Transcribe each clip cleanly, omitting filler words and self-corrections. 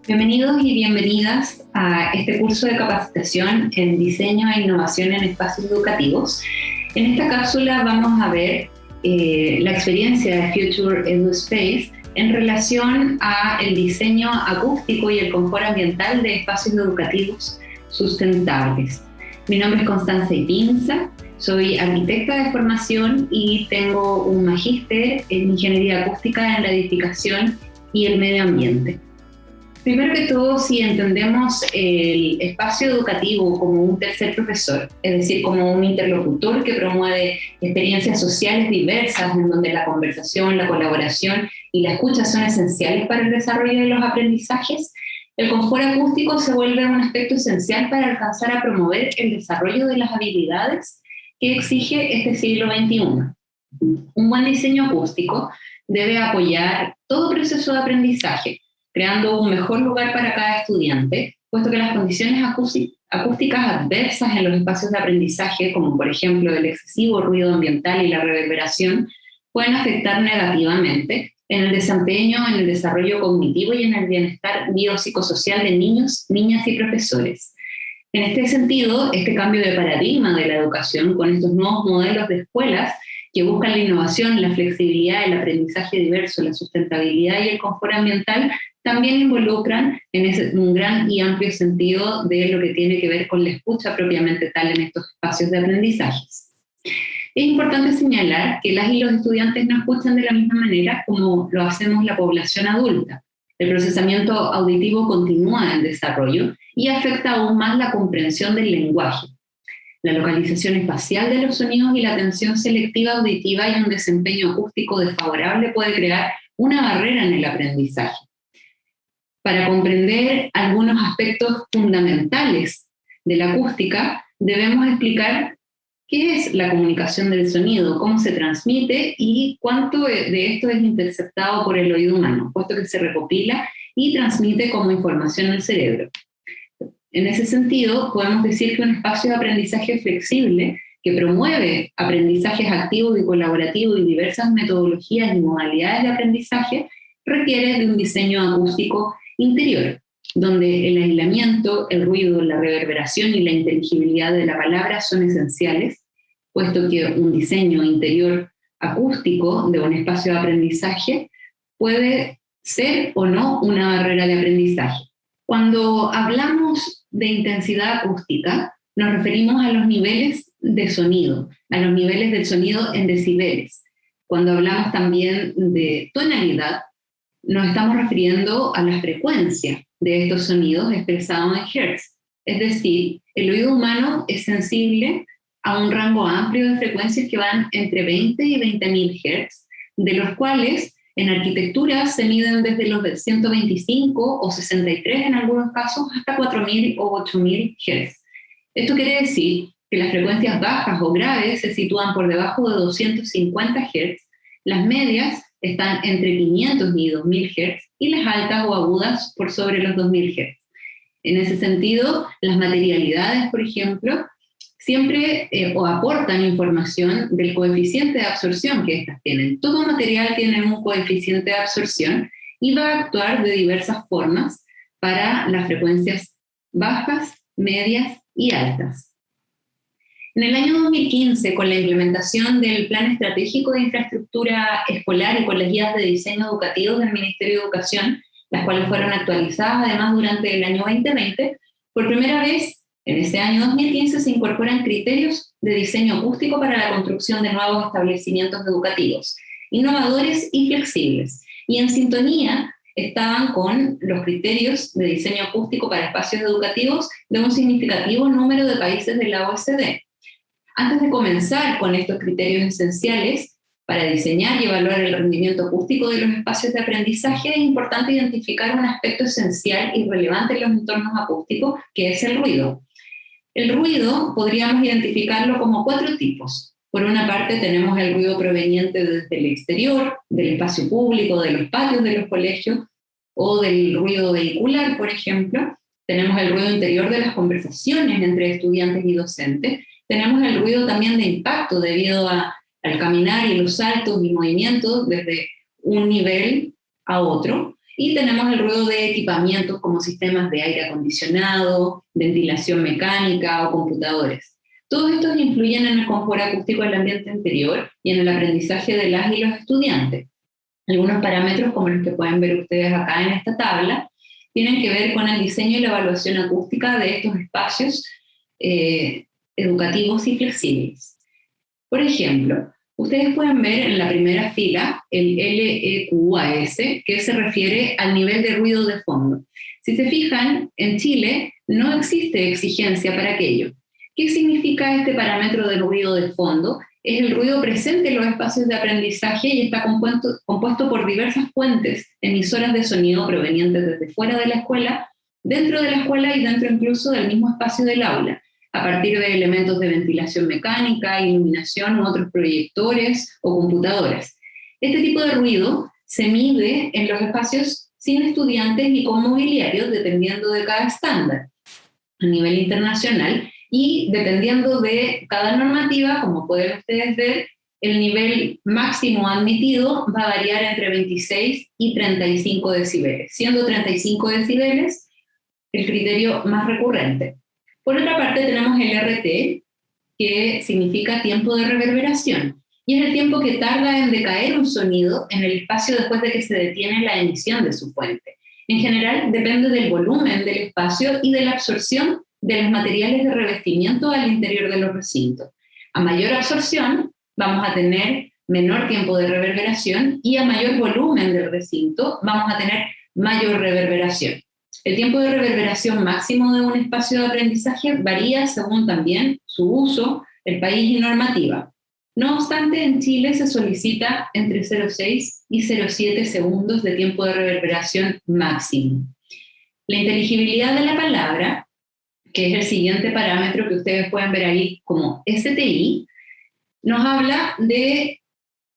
Bienvenidos y bienvenidas a este curso de capacitación en diseño e innovación en espacios educativos. En esta cápsula vamos a ver la experiencia de Future EduSpace en relación a el diseño acústico y el confort ambiental de espacios educativos sustentables. Mi nombre es Constanza Ipinza, soy arquitecta de formación y tengo un magíster en ingeniería acústica en la edificación y el medio ambiente. Primero que todo, si entendemos el espacio educativo como un tercer profesor, es decir, como un interlocutor que promueve experiencias sociales diversas en donde la conversación, la colaboración y la escucha son esenciales para el desarrollo de los aprendizajes, el confort acústico se vuelve un aspecto esencial para alcanzar a promover el desarrollo de las habilidades que exige este siglo XXI. Un buen diseño acústico debe apoyar todo proceso de aprendizaje, creando un mejor lugar para cada estudiante, puesto que las condiciones acústicas adversas en los espacios de aprendizaje, como por ejemplo el excesivo ruido ambiental y la reverberación, pueden afectar negativamente en el desempeño, en el desarrollo cognitivo y en el bienestar biopsicosocial de niños, niñas y profesores. En este sentido, este cambio de paradigma de la educación con estos nuevos modelos de escuelas que buscan la innovación, la flexibilidad, el aprendizaje diverso, la sustentabilidad y el confort ambiental, también involucran en un gran y amplio sentido de lo que tiene que ver con la escucha propiamente tal en estos espacios de aprendizajes. Es importante señalar que las y los estudiantes no escuchan de la misma manera como lo hacemos la población adulta. El procesamiento auditivo continúa en desarrollo y afecta aún más la comprensión del lenguaje. La localización espacial de los sonidos y la atención selectiva auditiva y un desempeño acústico desfavorable puede crear una barrera en el aprendizaje. Para comprender algunos aspectos fundamentales de la acústica, debemos explicar qué es la comunicación del sonido, cómo se transmite y cuánto de esto es interceptado por el oído humano, puesto que se recopila y transmite como información al cerebro. En ese sentido, podemos decir que un espacio de aprendizaje flexible que promueve aprendizajes activos y colaborativos y diversas metodologías y modalidades de aprendizaje requiere de un diseño acústico interior, donde el aislamiento, el ruido, la reverberación y la inteligibilidad de la palabra son esenciales, puesto que un diseño interior acústico de un espacio de aprendizaje puede ser o no una barrera de aprendizaje. Cuando hablamos de intensidad acústica, nos referimos a los niveles de sonido, a los niveles del sonido en decibeles. Cuando hablamos también de tonalidad, nos estamos refiriendo a la frecuencia de estos sonidos expresados en hertz. Es decir, el oído humano es sensible a un rango amplio de frecuencias que van entre 20 y 20.000 hertz, de los cuales en arquitectura se miden desde los 125 o 63 en algunos casos hasta 4.000 o 8.000 hertz. Esto quiere decir que las frecuencias bajas o graves se sitúan por debajo de 250 hertz, las medias están entre 500 y 2.000 Hz y las altas o agudas por sobre los 2.000 Hz. En ese sentido, las materialidades, por ejemplo, siempre aportan información del coeficiente de absorción que estas tienen. Todo material tiene un coeficiente de absorción y va a actuar de diversas formas para las frecuencias bajas, medias y altas. En el año 2015, con la implementación del Plan Estratégico de Infraestructura Escolar y con las guías de diseño educativo del Ministerio de Educación, las cuales fueron actualizadas además durante el año 2020, por primera vez en ese año 2015 se incorporan criterios de diseño acústico para la construcción de nuevos establecimientos educativos, innovadores y flexibles, y en sintonía estaban con los criterios de diseño acústico para espacios educativos de un significativo número de países de la OECD. Antes de comenzar con estos criterios esenciales para diseñar y evaluar el rendimiento acústico de los espacios de aprendizaje, es importante identificar un aspecto esencial y relevante en los entornos acústicos, que es el ruido. El ruido podríamos identificarlo como 4 tipos. Por una parte tenemos el ruido proveniente desde el exterior, del espacio público, de los patios de los colegios, o del ruido vehicular, por ejemplo. Tenemos el ruido interior de las conversaciones entre estudiantes y docentes. Tenemos el ruido también de impacto debido al caminar y los saltos y movimientos desde un nivel a otro. Y tenemos el ruido de equipamientos como sistemas de aire acondicionado, ventilación mecánica o computadores. Todos estos influyen en el confort acústico del ambiente interior y en el aprendizaje de las y los estudiantes. Algunos parámetros, como los que pueden ver ustedes acá en esta tabla, tienen que ver con el diseño y la evaluación acústica de estos espacios educativos y flexibles. Por ejemplo, ustedes pueden ver en la primera fila el LEQAS, que se refiere al nivel de ruido de fondo. Si se fijan, en Chile no existe exigencia para aquello. ¿Qué significa este parámetro de ruido de fondo? Es el ruido presente en los espacios de aprendizaje y está compuesto por diversas fuentes emisoras de sonido provenientes desde fuera de la escuela, dentro de la escuela y dentro incluso del mismo espacio del aula, a partir de elementos de ventilación mecánica, iluminación u otros proyectores o computadoras. Este tipo de ruido se mide en los espacios sin estudiantes y con mobiliarios, dependiendo de cada estándar a nivel internacional, y dependiendo de cada normativa, como pueden ustedes ver, el nivel máximo admitido va a variar entre 26 y 35 decibeles, siendo 35 decibeles el criterio más recurrente. Por otra parte tenemos el RT, que significa tiempo de reverberación, y es el tiempo que tarda en decaer un sonido en el espacio después de que se detiene la emisión de su fuente. En general depende del volumen del espacio y de la absorción de los materiales de revestimiento al interior de los recintos. A mayor absorción vamos a tener menor tiempo de reverberación y a mayor volumen del recinto vamos a tener mayor reverberación. El tiempo de reverberación máximo de un espacio de aprendizaje varía según también su uso, el país y normativa. No obstante, en Chile se solicita entre 0,6 y 0,7 segundos de tiempo de reverberación máximo. La inteligibilidad de la palabra, que es el siguiente parámetro que ustedes pueden ver ahí como STI, nos habla de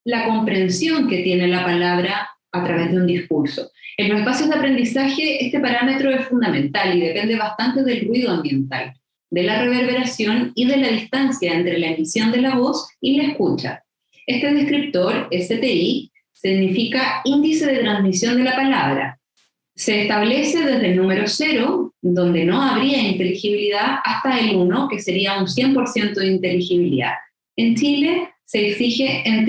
la comprensión que tiene la palabra a través de un discurso. En los espacios de aprendizaje este parámetro es fundamental y depende bastante del ruido ambiental, de la reverberación y de la distancia entre la emisión de la voz y la escucha. Este descriptor, STI, significa índice de transmisión de la palabra. Se establece desde el número 0, donde no habría inteligibilidad, hasta el 1, que sería un 100% de inteligibilidad. En Chile se exige en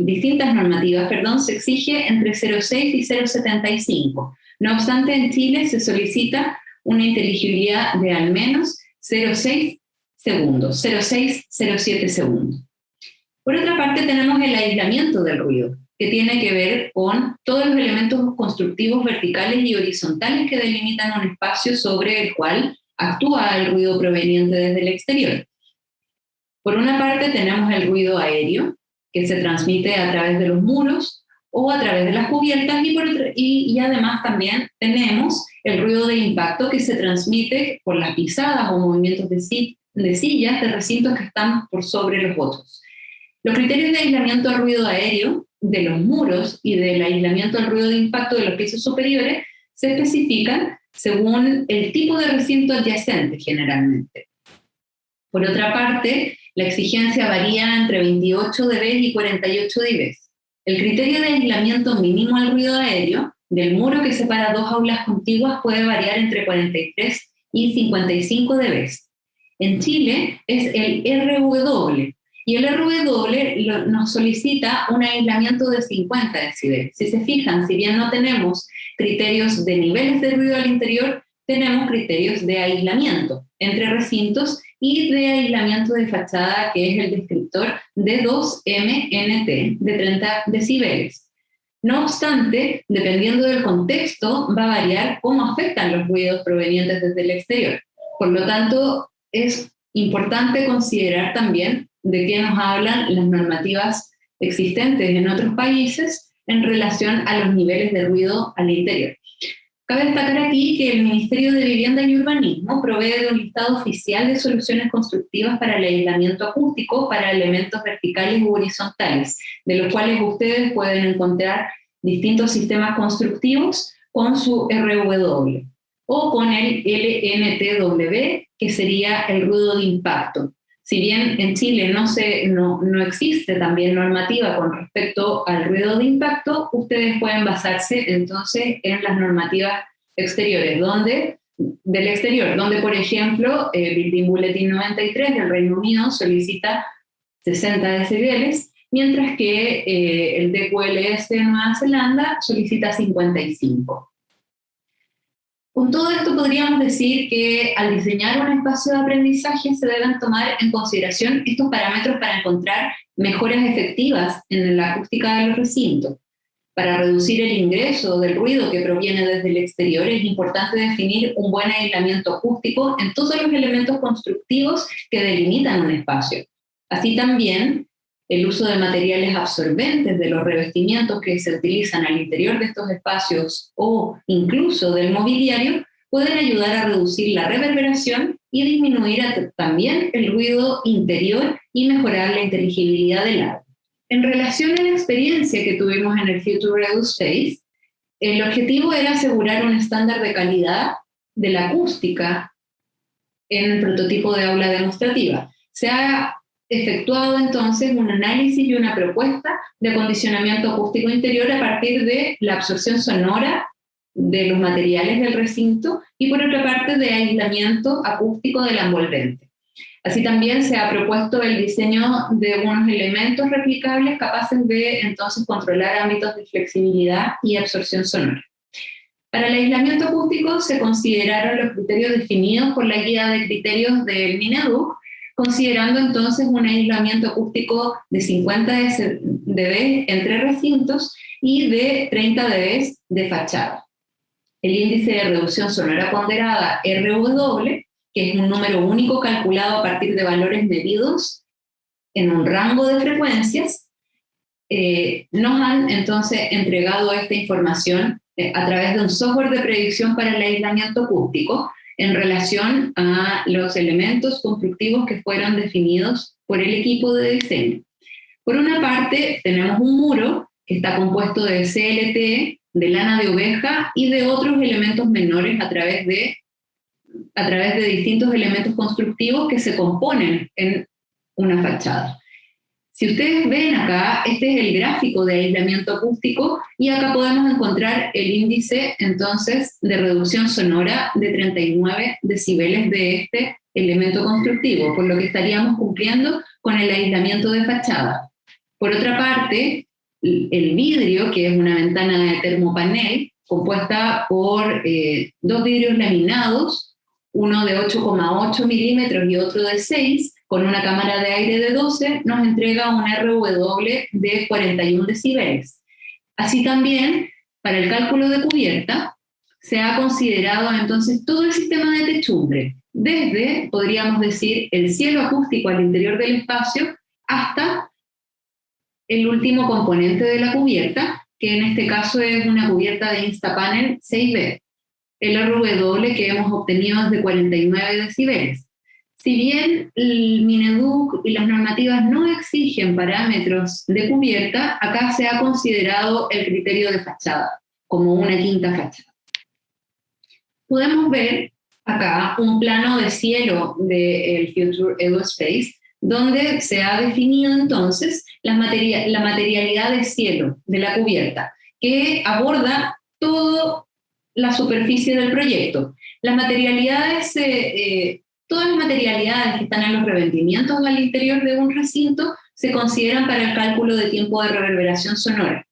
distintas normativas, se exige entre 0,6 y 0,75. No obstante, en Chile se solicita una inteligibilidad de al menos 0,6 segundos, 0,6, 0,7 segundos. Por otra parte, tenemos el aislamiento del ruido, que tiene que ver con todos los elementos constructivos verticales y horizontales que delimitan un espacio sobre el cual actúa el ruido proveniente desde el exterior. Por una parte tenemos el ruido aéreo, que se transmite a través de los muros o a través de las cubiertas, y además también tenemos el ruido de impacto que se transmite por las pisadas o movimientos de sillas de recintos que están por sobre los otros. Los criterios de aislamiento al ruido aéreo de los muros y del aislamiento al ruido de impacto de los pisos superiores se especifican según el tipo de recinto adyacente generalmente. Por otra parte, la exigencia varía entre 28 dB y 48 dB. El criterio de aislamiento mínimo al ruido aéreo del muro que separa dos aulas contiguas puede variar entre 43 y 55 dB. En Chile es el RW, y el RW nos solicita un aislamiento de 50 dB. Si se fijan, si bien no tenemos criterios de niveles de ruido al interior, tenemos criterios de aislamiento entre recintos y de aislamiento de fachada, que es el descriptor de 2MNT, de 30 decibeles. No obstante, dependiendo del contexto, va a variar cómo afectan los ruidos provenientes desde el exterior. Por lo tanto, es importante considerar también de qué nos hablan las normativas existentes en otros países en relación a los niveles de ruido al interior. Cabe destacar aquí que el Ministerio de Vivienda y Urbanismo provee de un listado oficial de soluciones constructivas para el aislamiento acústico para elementos verticales u horizontales, de los cuales ustedes pueden encontrar distintos sistemas constructivos con su RW o con el LNTW, que sería el ruido de impacto. Si bien en Chile no existe también normativa con respecto al ruido de impacto, ustedes pueden basarse entonces en las normativas exteriores, del exterior, donde por ejemplo Building Bulletin 93 del Reino Unido solicita 60 decibeles, mientras que el DQLS de Nueva Zelanda solicita 55. Con todo esto podríamos decir que al diseñar un espacio de aprendizaje se deben tomar en consideración estos parámetros para encontrar mejoras efectivas en la acústica de los recintos. Para reducir el ingreso del ruido que proviene desde el exterior es importante definir un buen aislamiento acústico en todos los elementos constructivos que delimitan un espacio. Así también, el uso de materiales absorbentes de los revestimientos que se utilizan al interior de estos espacios o incluso del mobiliario pueden ayudar a reducir la reverberación y disminuir también el ruido interior y mejorar la inteligibilidad del audio. En relación a la experiencia que tuvimos en el Future EduSpace, el objetivo era asegurar un estándar de calidad de la acústica en el prototipo de aula demostrativa. Se ha efectuado entonces un análisis y una propuesta de acondicionamiento acústico interior a partir de la absorción sonora de los materiales del recinto y por otra parte de aislamiento acústico del envolvente. Así también se ha propuesto el diseño de unos elementos replicables capaces de entonces controlar ámbitos de flexibilidad y absorción sonora. Para el aislamiento acústico se consideraron los criterios definidos por la guía de criterios del Mineduc, considerando entonces un aislamiento acústico de 50 dB entre recintos y de 30 dB de fachada. El índice de reducción sonora ponderada RW, que es un número único calculado a partir de valores medidos en un rango de frecuencias, nos han entonces entregado esta información a través de un software de predicción para el aislamiento acústico, en relación a los elementos constructivos que fueron definidos por el equipo de diseño. Por una parte, tenemos un muro que está compuesto de CLT, de lana de oveja y de otros elementos menores a través de distintos elementos constructivos que se componen en una fachada. Si ustedes ven acá, este es el gráfico de aislamiento acústico y acá podemos encontrar el índice entonces de reducción sonora de 39 decibeles de este elemento constructivo, por lo que estaríamos cumpliendo con el aislamiento de fachada. Por otra parte, el vidrio, que es una ventana de termopanel compuesta por dos vidrios laminados, uno de 8,8 milímetros y otro de 6, con una cámara de aire de 12, nos entrega un RW de 41 decibeles. Así también, para el cálculo de cubierta, se ha considerado entonces todo el sistema de techumbre, desde, podríamos decir, el cielo acústico al interior del espacio, hasta el último componente de la cubierta, que en este caso es una cubierta de Instapanel 6B. El RW que hemos obtenido es de 49 decibeles. Si bien el Mineduc y las normativas no exigen parámetros de cubierta, acá se ha considerado el criterio de fachada, como una quinta fachada. Podemos ver acá un plano de cielo del Future EduSpace, donde se ha definido entonces la materialidad de cielo de la cubierta, que aborda toda la superficie del proyecto. Todas las materialidades que están en los revestimientos al interior de un recinto se consideran para el cálculo de tiempo de reverberación sonora.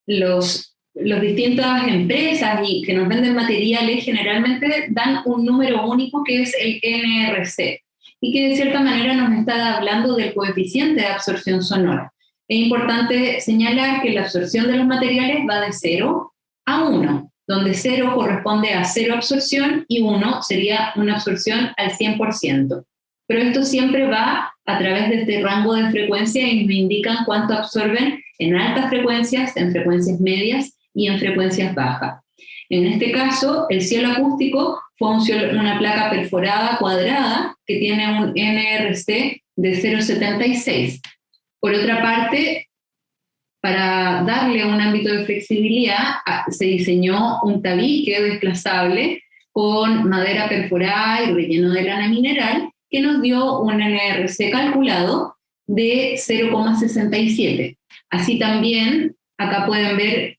Las distintas empresas que nos venden materiales generalmente dan un número único que es el NRC y que de cierta manera nos está hablando del coeficiente de absorción sonora. Es importante señalar que la absorción de los materiales va de 0 a 1. Donde 0 corresponde a 0 absorción y 1 sería una absorción al 100%. Pero esto siempre va a través de este rango de frecuencia y nos indican cuánto absorben en altas frecuencias, en frecuencias medias y en frecuencias bajas. En este caso, el cielo acústico fue una placa perforada cuadrada que tiene un NRC de 0,76. Por otra parte, para darle un ámbito de flexibilidad, se diseñó un tabique desplazable con madera perforada y relleno de lana mineral que nos dio un NRC calculado de 0,67. Así también, acá pueden ver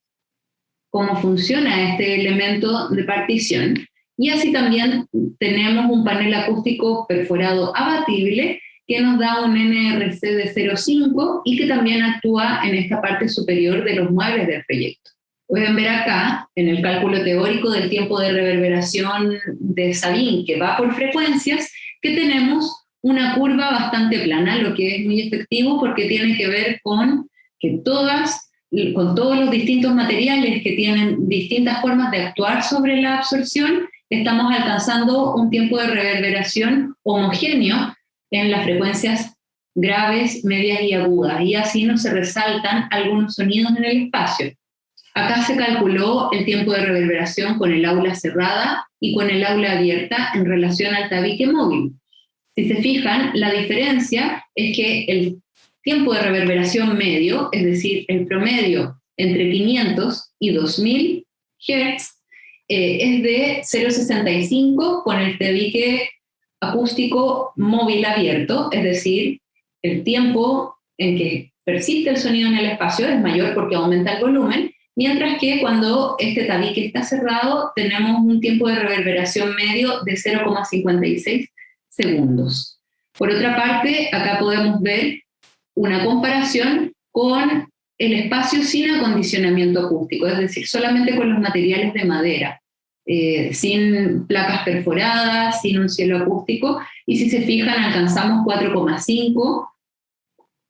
cómo funciona este elemento de partición, y así también tenemos un panel acústico perforado abatible que nos da un NRC de 0,5 y que también actúa en esta parte superior de los muebles del proyecto. Pueden ver acá, en el cálculo teórico del tiempo de reverberación de Sabin, que va por frecuencias, que tenemos una curva bastante plana, lo que es muy efectivo porque tiene que ver con que con todos los distintos materiales que tienen distintas formas de actuar sobre la absorción, estamos alcanzando un tiempo de reverberación homogéneo en las frecuencias graves, medias y agudas, y así no se resaltan algunos sonidos en el espacio. Acá se calculó el tiempo de reverberación con el aula cerrada y con el aula abierta en relación al tabique móvil. Si se fijan, la diferencia es que el tiempo de reverberación medio, es decir, el promedio entre 500 y 2000 Hz, es de 0,65 con el tabique acústico móvil abierto, es decir, el tiempo en que persiste el sonido en el espacio es mayor porque aumenta el volumen, mientras que cuando este tabique está cerrado tenemos un tiempo de reverberación medio de 0,56 segundos. Por otra parte, acá podemos ver una comparación con el espacio sin acondicionamiento acústico, es decir, solamente con los materiales de madera, sin placas perforadas, sin un cielo acústico, y si se fijan alcanzamos 4,5,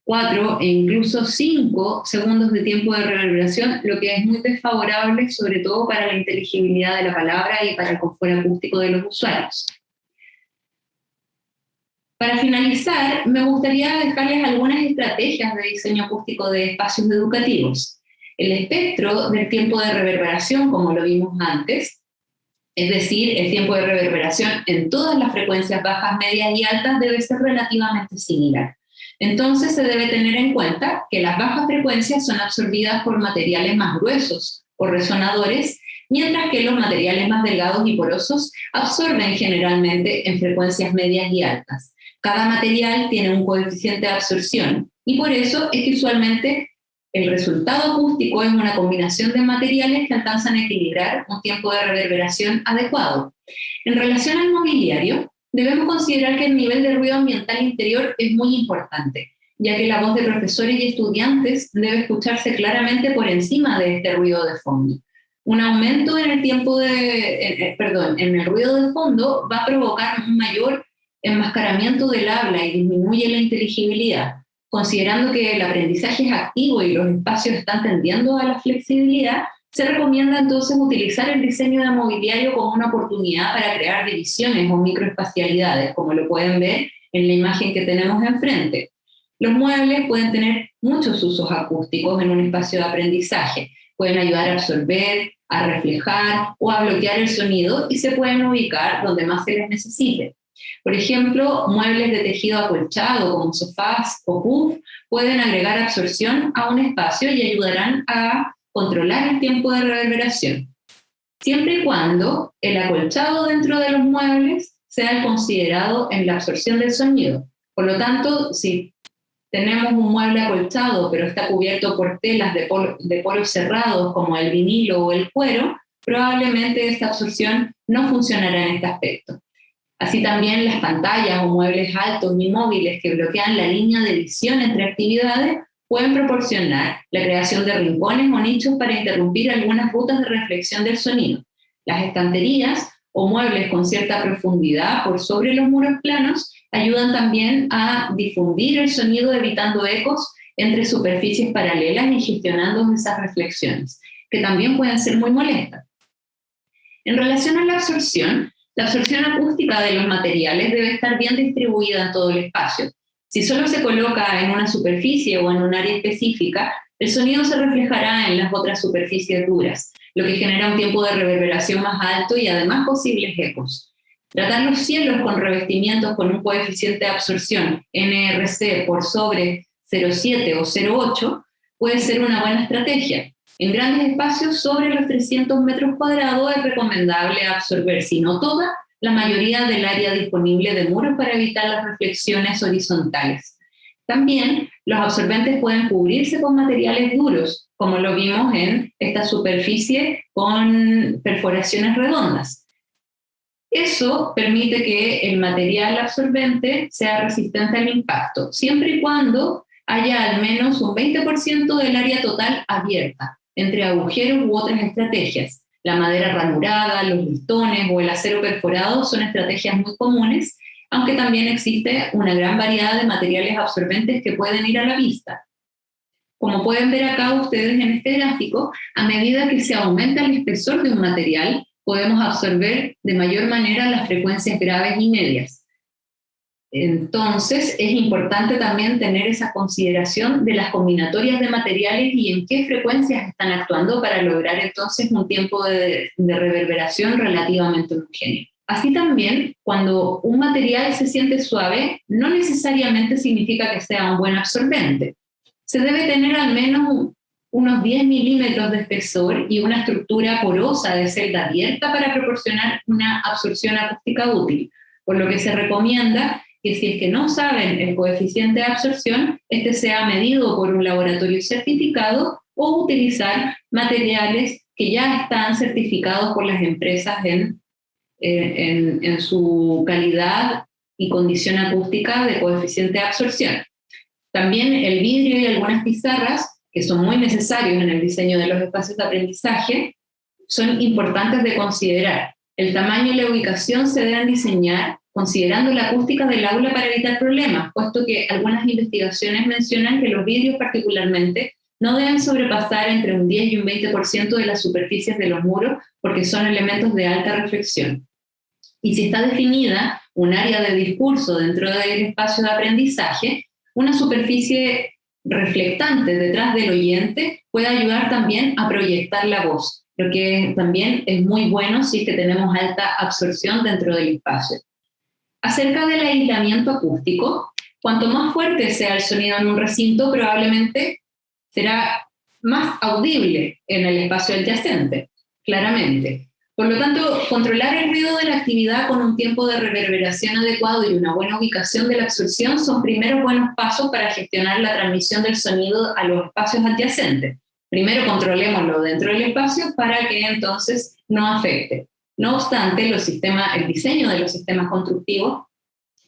4 e incluso 5 segundos de tiempo de reverberación, lo que es muy desfavorable, sobre todo para la inteligibilidad de la palabra y para el confort acústico de los usuarios. Para finalizar, me gustaría dejarles algunas estrategias de diseño acústico de espacios educativos. El espectro del tiempo de reverberación, como lo vimos antes, es decir, el tiempo de reverberación en todas las frecuencias bajas, medias y altas debe ser relativamente similar. Entonces se debe tener en cuenta que las bajas frecuencias son absorbidas por materiales más gruesos o resonadores, mientras que los materiales más delgados y porosos absorben generalmente en frecuencias medias y altas. Cada material tiene un coeficiente de absorción y por eso es que usualmente el resultado acústico es una combinación de materiales que alcanzan a equilibrar un tiempo de reverberación adecuado. En relación al mobiliario, debemos considerar que el nivel de ruido ambiental interior es muy importante, ya que la voz de profesores y estudiantes debe escucharse claramente por encima de este ruido de fondo. Un aumento en el tiempo en el ruido de fondo va a provocar un mayor enmascaramiento del habla y disminuye la inteligibilidad. Considerando que el aprendizaje es activo y los espacios están tendiendo a la flexibilidad, se recomienda entonces utilizar el diseño de mobiliario como una oportunidad para crear divisiones o microespacialidades, como lo pueden ver en la imagen que tenemos enfrente. Los muebles pueden tener muchos usos acústicos en un espacio de aprendizaje. Pueden ayudar a absorber, a reflejar o a bloquear el sonido y se pueden ubicar donde más se les necesite. Por ejemplo, muebles de tejido acolchado como sofás o puff pueden agregar absorción a un espacio y ayudarán a controlar el tiempo de reverberación, siempre y cuando el acolchado dentro de los muebles sea el considerado en la absorción del sonido. Por lo tanto, si tenemos un mueble acolchado pero está cubierto por telas de polos cerrados como el vinilo o el cuero, probablemente esta absorción no funcionará en este aspecto. Así también las pantallas o muebles altos y móviles que bloquean la línea de visión entre actividades pueden proporcionar la creación de rincones o nichos para interrumpir algunas rutas de reflexión del sonido. Las estanterías o muebles con cierta profundidad por sobre los muros planos ayudan también a difundir el sonido evitando ecos entre superficies paralelas y gestionando esas reflexiones, que también pueden ser muy molestas. En relación a la absorción acústica de los materiales debe estar bien distribuida en todo el espacio. Si solo se coloca en una superficie o en un área específica, el sonido se reflejará en las otras superficies duras, lo que genera un tiempo de reverberación más alto y además posibles ecos. Tratar los cielos con revestimientos con un coeficiente de absorción NRC por sobre 0,7 o 0,8 puede ser una buena estrategia. En grandes espacios sobre los 300 metros cuadrados es recomendable absorber, si no toda, la mayoría del área disponible de muros para evitar las reflexiones horizontales. También los absorbentes pueden cubrirse con materiales duros, como lo vimos en esta superficie con perforaciones redondas. Eso permite que el material absorbente sea resistente al impacto, siempre y cuando haya al menos un 20% del área total abierta, entre agujeros u otras estrategias. La madera ranurada, los listones o el acero perforado son estrategias muy comunes, aunque también existe una gran variedad de materiales absorbentes que pueden ir a la vista. Como pueden ver acá ustedes en este gráfico, a medida que se aumenta el espesor de un material, podemos absorber de mayor manera las frecuencias graves y medias. Entonces, es importante también tener esa consideración de las combinatorias de materiales y en qué frecuencias están actuando para lograr entonces un tiempo de reverberación relativamente homogéneo. Así también, cuando un material se siente suave, no necesariamente significa que sea un buen absorbente. Se debe tener al menos unos 10 milímetros de espesor y una estructura porosa de celda abierta para proporcionar una absorción acústica útil, por lo que se recomienda que si es que no saben el coeficiente de absorción, este sea medido por un laboratorio certificado o utilizar materiales que ya están certificados por las empresas en su calidad y condición acústica de coeficiente de absorción. También el vidrio y algunas pizarras, que son muy necesarios en el diseño de los espacios de aprendizaje, son importantes de considerar. El tamaño y la ubicación se deben diseñar considerando la acústica del aula para evitar problemas, puesto que algunas investigaciones mencionan que los vidrios particularmente no deben sobrepasar entre un 10 y un 20% de las superficies de los muros porque son elementos de alta reflexión. Y si está definida un área de discurso dentro del espacio de aprendizaje, una superficie reflectante detrás del oyente puede ayudar también a proyectar la voz, lo que también es muy bueno si es que tenemos alta absorción dentro del espacio. Acerca del aislamiento acústico, cuanto más fuerte sea el sonido en un recinto, probablemente será más audible en el espacio adyacente, claramente. Por lo tanto, controlar el ruido de la actividad con un tiempo de reverberación adecuado y una buena ubicación de la absorción son primeros buenos pasos para gestionar la transmisión del sonido a los espacios adyacentes. Primero controlémoslo dentro del espacio para que entonces no afecte. No obstante, el diseño de los sistemas constructivos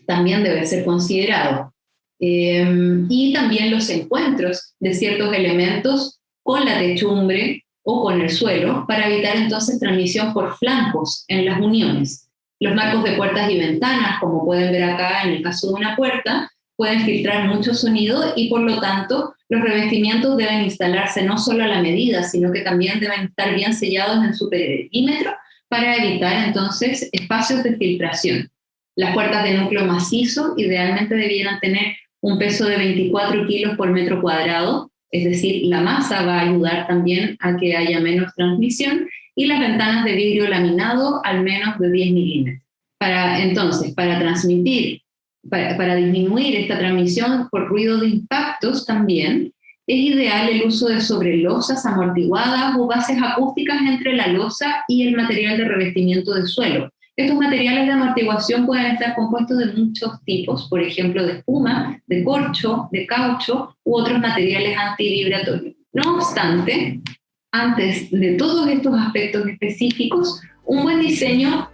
también debe ser considerado. Y también los encuentros de ciertos elementos con la techumbre o con el suelo, para evitar entonces transmisión por flancos en las uniones. Los marcos de puertas y ventanas, como pueden ver acá en el caso de una puerta, pueden filtrar mucho sonido y por lo tanto los revestimientos deben instalarse no solo a la medida, sino que también deben estar bien sellados en su perímetro para evitar entonces espacios de filtración. Las puertas de núcleo macizo idealmente debieran tener un peso de 24 kilos por metro cuadrado, es decir, la masa va a ayudar también a que haya menos transmisión, y las ventanas de vidrio laminado al menos de 10 milímetros. Para disminuir esta transmisión por ruido de impactos también, es ideal el uso de sobrelosas amortiguadas o bases acústicas entre la losa y el material de revestimiento de suelo. Estos materiales de amortiguación pueden estar compuestos de muchos tipos, por ejemplo, de espuma, de corcho, de caucho u otros materiales antivibratorios. No obstante, antes de todos estos aspectos específicos, un buen diseño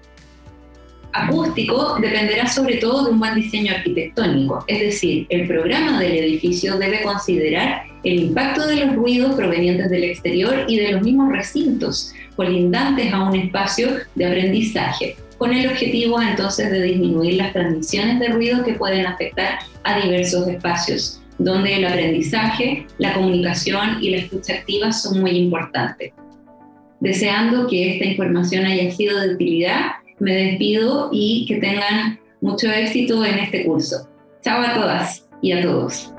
acústico dependerá sobre todo de un buen diseño arquitectónico, es decir, el programa del edificio debe considerar el impacto de los ruidos provenientes del exterior y de los mismos recintos colindantes a un espacio de aprendizaje, con el objetivo entonces de disminuir las transmisiones de ruido que pueden afectar a diversos espacios, donde el aprendizaje, la comunicación y la escucha activa son muy importantes. Deseando que esta información haya sido de utilidad, me despido y que tengan mucho éxito en este curso. Chao a todas y a todos.